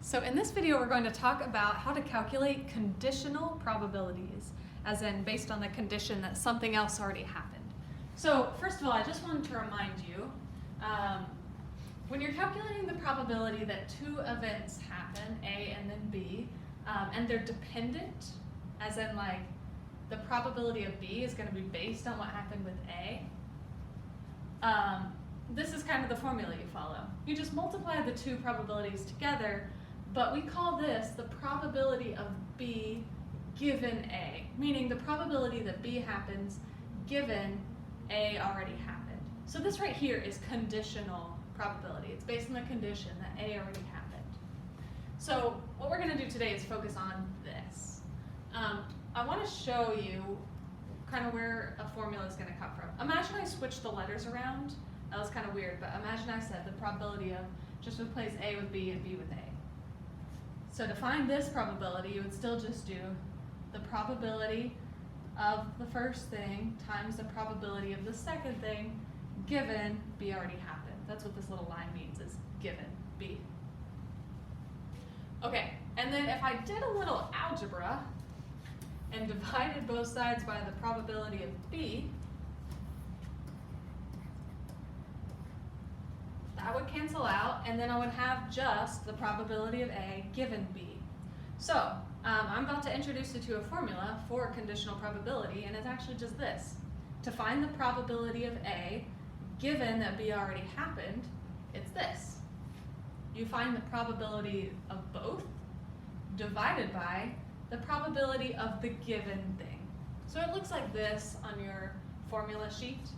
So in this video, we're going to talk about how to calculate conditional probabilities, as in based on the condition that something else already happened. So first of all, I just wanted to remind you, when you're calculating the probability that two events happen, A and then B, and they're dependent, as in like the probability of B is going to be based on what happened with A, this is kind of the formula you follow. You just multiply the two probabilities together, but we call this the probability of B given A, meaning the probability that B happens given A already happened. So this right here is conditional probability. It's based on the condition that A already happened. So what we're going to do today is focus on this. I want to show you kind of where a formula is going to come from. Imagine I switched the letters around. That was kind of weird, but imagine I said the probability of just replace A with B and B with A. So to find this probability, you would still just do the probability of the first thing times the probability of the second thing given B already happened. That's what this little line means, is given B. Okay, and then if I did a little algebra and divided both sides by the probability of B, that would cancel out, and then I would have just the probability of A given B. So I'm about to introduce you to a formula for conditional probability, and it's actually just this. To find the probability of A given that B already happened, it's this. You find the probability of both divided by the probability of the given thing. So it looks like this on your formula sheet.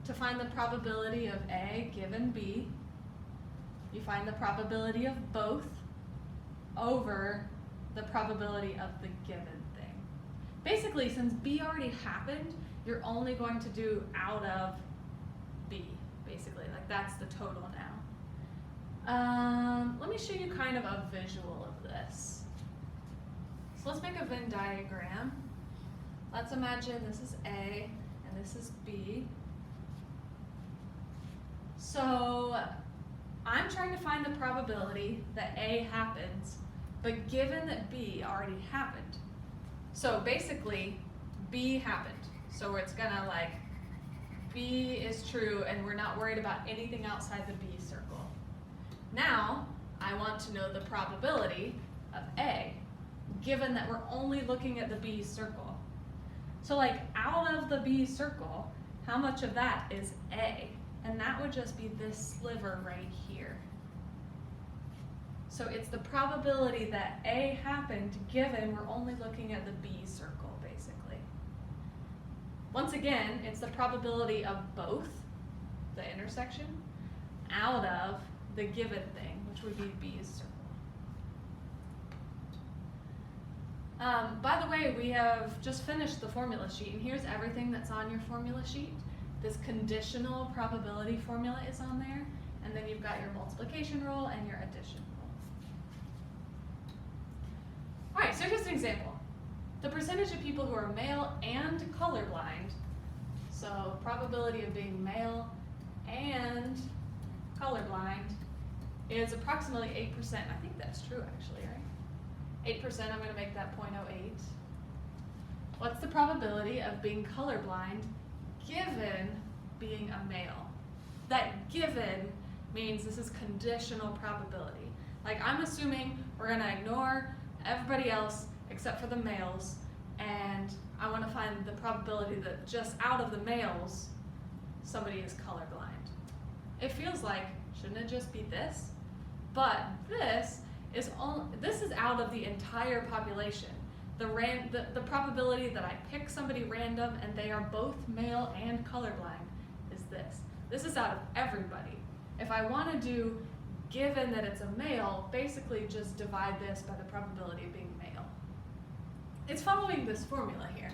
To find the probability of A given B, you find the probability of both over the probability of the given thing. Basically, since B already happened, you're only going to do out of B, basically. Like that's the total now. Let me show you kind of a visual of this. So let's make a Venn diagram. Let's imagine this is A and this is B. So I'm trying to find the probability that A happens, but given that B already happened. So basically, B happened. So it's gonna like, B is true and we're not worried about anything outside the B circle. Now, I want to know the probability of A, given that we're only looking at the B circle. So like out of the B circle, how much of that is A? And that would just be this sliver right here. So it's the probability that A happened given we're only looking at the B circle, basically. Once again, it's the probability of both, the intersection, out of the given thing, which would be B's circle. By the way, we have just finished the formula sheet, and here's everything that's on your formula sheet. This conditional probability formula is on there, and then you've got your multiplication rule and your addition rule. All right, so here's an example. The percentage of people who are male and colorblind, so probability of being male and colorblind is approximately 8%. I think that's true actually, right? 8%, I'm gonna make that 0.08. What's the probability of being colorblind given being a male? That given means this is conditional probability. Like I'm assuming we're gonna ignore everybody else except for the males, and I wanna find the probability that just out of the males, somebody is colorblind. It feels like, shouldn't it just be this? But this is out of the entire population. The probability that I pick somebody random and they are both male and colorblind is this. This is out of everybody. If I want to do given that it's a male, basically just divide this by the probability of being male. It's following this formula here.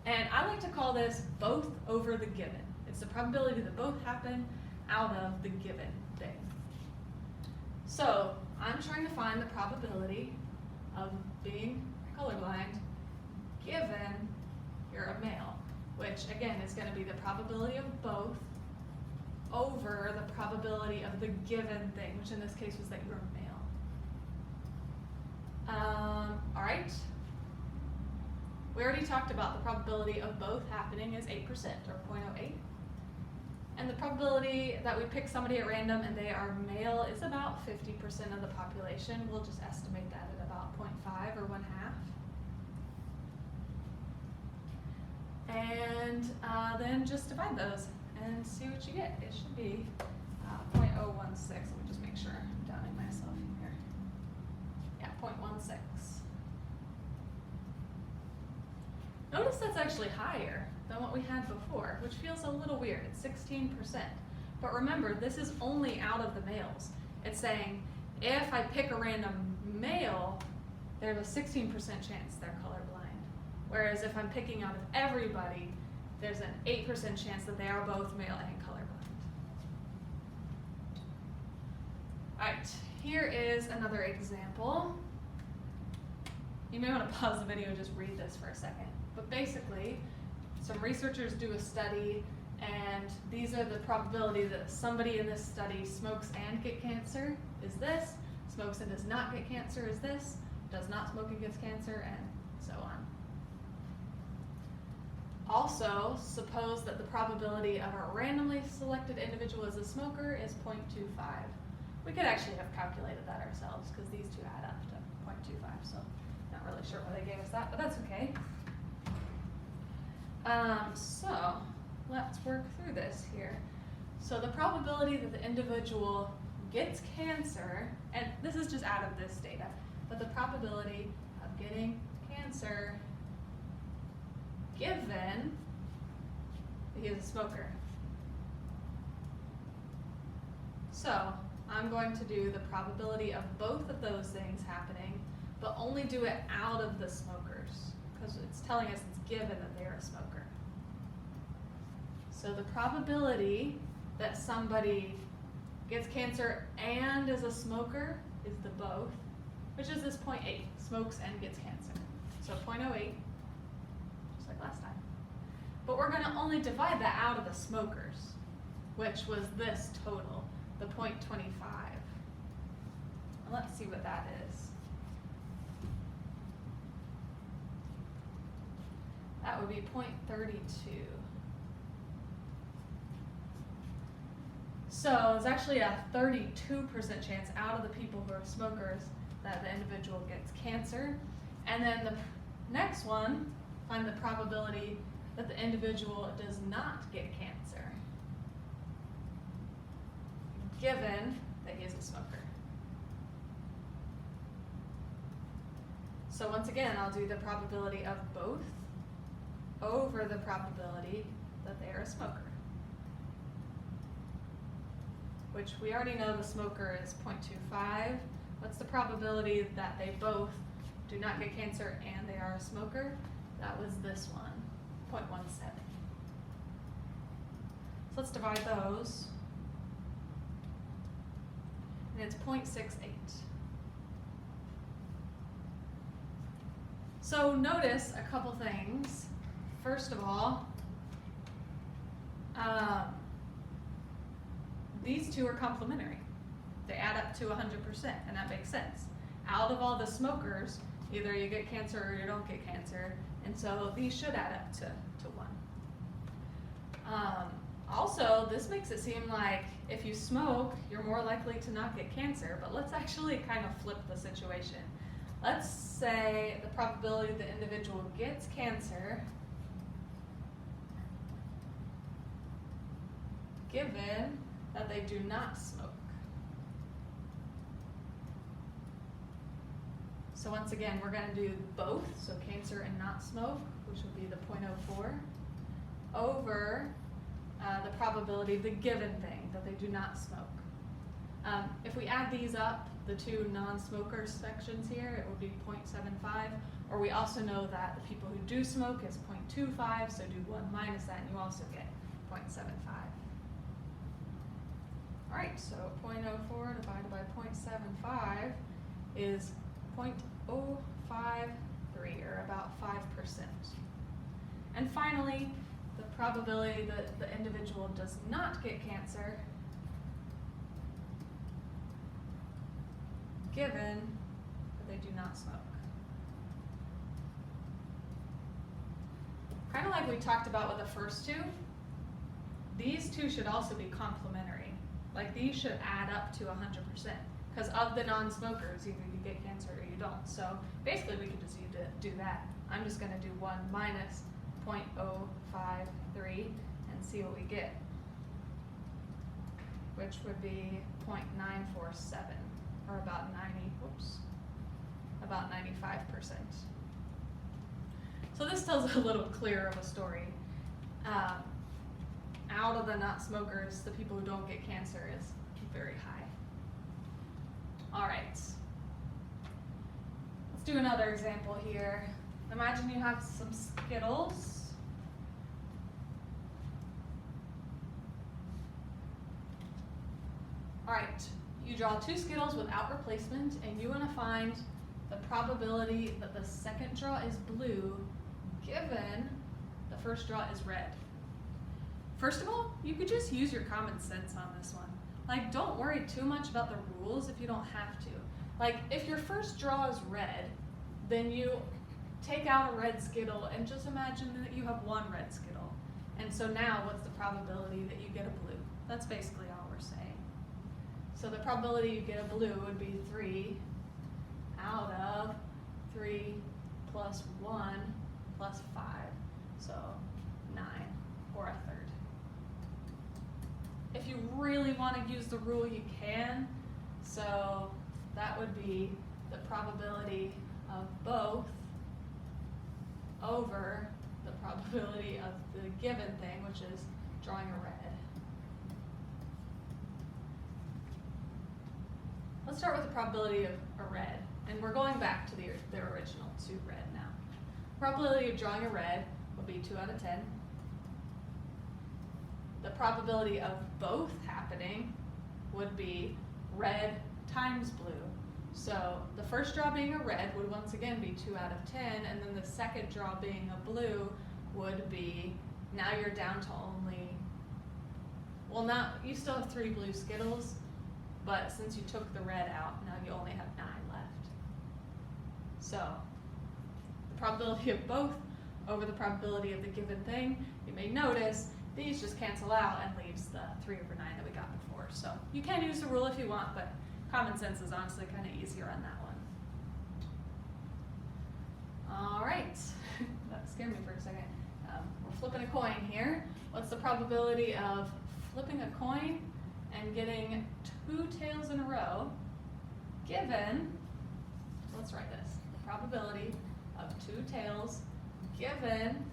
And I like to call this both over the given. It's the probability that both happen out of the given thing. So I'm trying to find the probability of being colorblind given you're a male, which again is going to be the probability of both over the probability of the given thing, which in this case was that you're male. All right. We already talked about the probability of both happening is 8%, or 0.08. And the probability that we pick somebody at random and they are male is about 50% of the population. We'll just estimate that at about 0.5 or 1/2. And then just divide those and see what you get. It should be 0.016. Let me just make sure I'm downing myself here. Yeah, 0.16. Notice that's actually higher than what we had before, which feels a little weird. It's 16%. But remember, this is only out of the males. It's saying if I pick a random male, there's a 16% chance they're colorblind. Whereas if I'm picking out of everybody, there's an 8% chance that they are both male and colorblind. All right, here is another example. You may want to pause the video and just read this for a second. But basically, some researchers do a study, and these are the probability that somebody in this study smokes and get cancer is this, smokes and does not get cancer is this, does not smoke and gets cancer, and so on. Also, suppose that the probability of a randomly selected individual as a smoker is 0.25. We could actually have calculated that ourselves because these two add up to 0.25, so not really sure why they gave us that, but that's okay. So let's work through this here. So the probability that the individual gets cancer, and this is just out of this data, but the probability of getting cancer given that he is a smoker. So I'm going to do the probability of both of those things happening, but only do it out of the smokers, because it's telling us it's given that they're a smoker. So the probability that somebody gets cancer and is a smoker is the both, which is this 0.8, smokes and gets cancer. So 0.08, just like last time. But we're going to only divide that out of the smokers, which was this total, the 0.25. And let's see what that is. That would be 0.32. So there's actually a 32% chance out of the people who are smokers that the individual gets cancer. And then the next one, find the probability that the individual does not get cancer, given that he is a smoker. So once again, I'll do the probability of both over the probability that they are a smoker, which we already know the smoker is 0.25. What's the probability that they both do not get cancer and they are a smoker? That was this one, 0.17. So let's divide those. And it's 0.68. So notice a couple things. First of all, these two are complementary. They add up to 100%, and that makes sense. Out of all the smokers, either you get cancer or you don't get cancer, and so these should add up to 1. Also, this makes it seem like if you smoke, you're more likely to not get cancer, but let's actually kind of flip the situation. Let's say the probability the individual gets cancer given that they do not smoke. So once again, we're going to do both, so cancer and not smoke, which would be the 0.04, over the probability of the given thing, that they do not smoke. If we add these up, the two non-smoker sections here, it would be 0.75, or we also know that the people who do smoke is 0.25, so do 1 minus that, and you also get 0.75. All right, so 0.04 divided by 0.75 is 0.053, or about 5%. And finally, the probability that the individual does not get cancer given that they they do not smoke. Kind of like we talked about with the first two, these two should also be complementary. Like these should add up to 100%. Because of the non-smokers, either you get cancer or you don't. So basically we could just do that. I'm just going to do 1 minus 0.053 and see what we get, which would be 0.947, or about 95%. So this tells a little clearer of a story. Out of the not smokers, the people who don't get cancer is very high. All right, let's do another example here. Imagine you have some Skittles. All right, you draw 2 Skittles without replacement, and you want to find the probability that the second draw is blue given the first draw is red. First of all, you could just use your common sense on this one. Like, don't worry too much about the rules if you don't have to. Like, if your first draw is red, then you take out a red Skittle and just imagine that you have 1 red Skittle. And so now, what's the probability that you get a blue? That's basically all we're saying. So the probability you get a blue would be 3 out of 3 plus 1 plus 5, so 9, or a third. If you really want to use the rule, you can. So that would be the probability of both over the probability of the given thing, which is drawing a red. Let's start with the probability of a red, and we're going back to the original 2 red now. Probability of drawing a red would be 2 out of 10. The probability of both happening would be red times blue. So the first draw being a red would once again be 2 out of 10, and then the second draw being a blue would be, now you're down to only, well, you still have 3 blue Skittles, but since you took the red out, now you only have 9 left. So the probability of both over the probability of the given thing, you may notice these just cancel out and leaves the 3 over 9 that we got before. So you can use the rule if you want, but common sense is honestly kind of easier on that one. All right, that scared me for a second. We're flipping a coin here. What's the probability of flipping a coin and getting 2 tails in a row given, let's write this, the probability of 2 tails given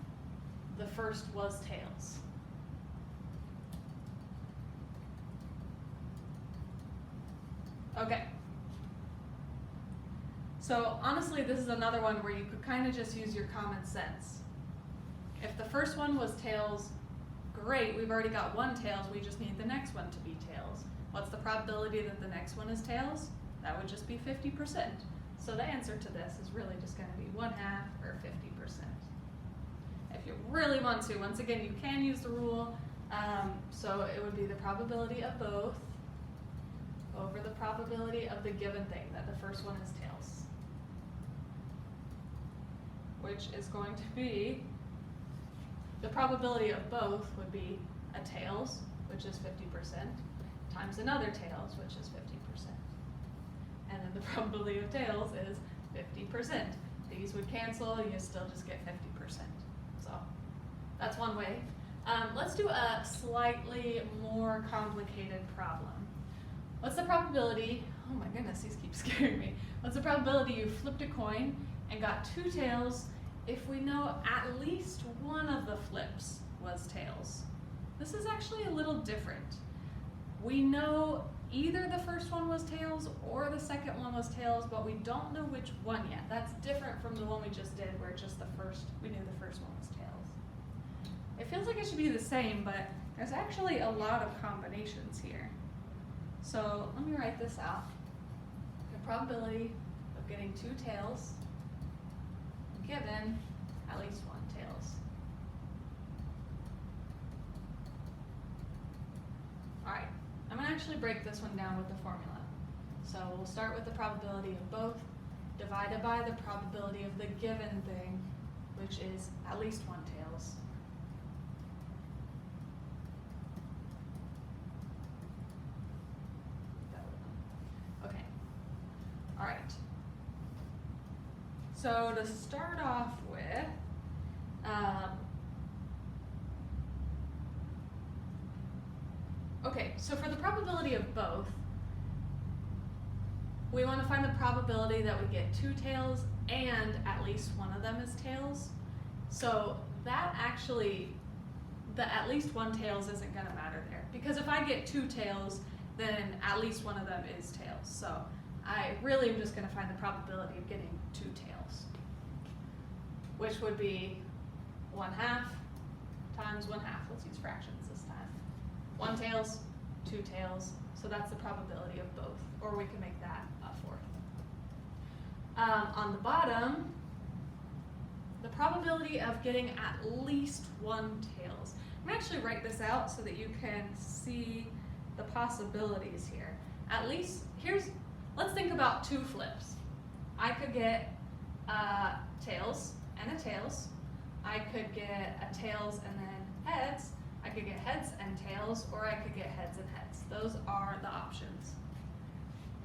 the first was tails. Okay. So honestly, this is another one where you could kind of just use your common sense. If the first one was tails, great, we've already got 1 tails, we just need the next one to be tails. What's the probability that the next one is tails? That would just be 50%. So the answer to this is really just going to be 1/2 or 50%. If you really want to, once again, you can use the rule. So it would be the probability of both over the probability of the given thing, that the first one is tails, which is going to be, the probability of both would be a tails, which is 50%, times another tails, which is 50%. And then the probability of tails is 50%. These would cancel, you still just get 50%. So that's one way. Let's do a slightly more complicated problem. What's the probability, oh my goodness, these keep scaring me. What's the probability you flipped a coin and got 2 tails if we know at least one of the flips was tails? This is actually a little different. We know either the first one was tails or the second one was tails, but we don't know which one yet. That's different from the one we just did where just we knew the first one was tails. It feels like it should be the same, but there's actually a lot of combinations here. So let me write this out. The probability of getting 2 tails given at least 1 tails. All right, I'm going to actually break this one down with the formula. So we'll start with the probability of both divided by the probability of the given thing, which is at least one tails. Okay. All right. So to start off with, okay, so for the probability of both, we want to find the probability that we get two tails and at least one of them is tails. So that actually, the at least one tails isn't going to matter there. Because if I get two tails, then at least one of them is tails. So I really am just going to find the probability of getting two tails, which would be 1/2 times 1/2. Let's use fractions this time. 1 tails, 2 tails. So that's the probability of both. Or we can make that a fourth. On the bottom, the probability of getting at least one tails. I'm going to actually write this out so that you can see the possibilities here. At least, let's think about two flips. I could get tails and a tails. I could get a tails and then heads. I could get heads and tails, or I could get heads and heads. Those are the options.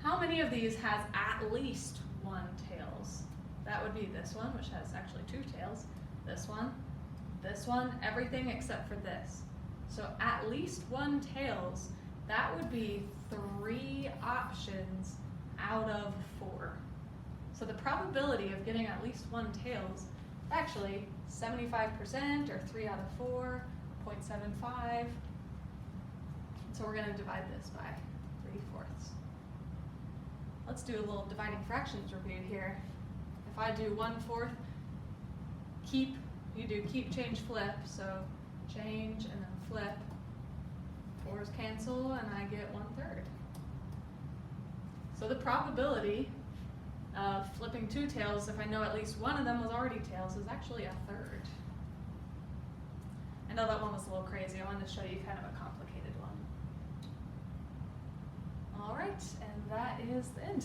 How many of these has at least one tails? That would be this one, which has actually 2 tails. This one, everything except for this. So at least one tails, that would be 3 options out of 4. So the probability of getting at least one tails is actually 75%, or 3 out of 4, 0.75. So we're going to divide this by 3/4. Let's do a little dividing fractions review here. If I do 1/4, you do keep, change, flip. So change and then flip. 4's cancel and I get 1/3. So the probability of flipping 2 tails, if I know at least one of them was already tails, is actually 1/3. I know that one was a little crazy. I wanted to show you kind of a complicated one. All right, and that is the end.